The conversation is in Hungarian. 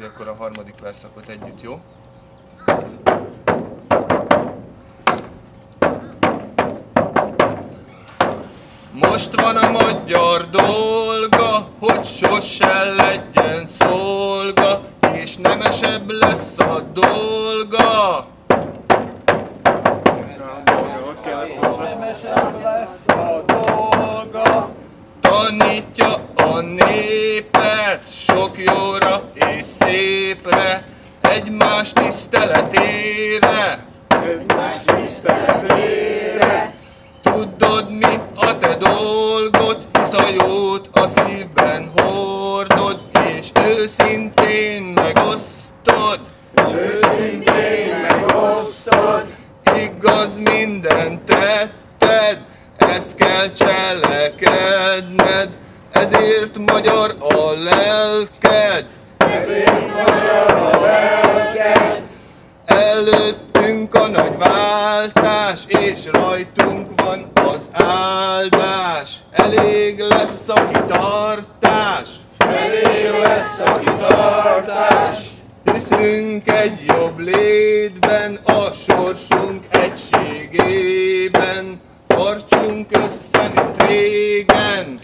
Zsófi, akkor a harmadik verszakot együtt, jó? Most van a magyar dolga, hogy sose legyen szolga, és nemesebb lesz a dolga. Tanítja a népet sok jóra és szépre, egymás tiszteletére. Tudod, mi a te dolgod, hisz a jót a szívben hordod, és őszintén megosztod. Igaz, minden tetted, ezt kell cselekedned, ezért magyar a lelked. Előttünk a nagy váltás, és rajtunk van az áldás. Elég lesz a kitartás. Hiszünk egy jobb létben, a sorsunk egységében. Tartsunk össze, mint régen.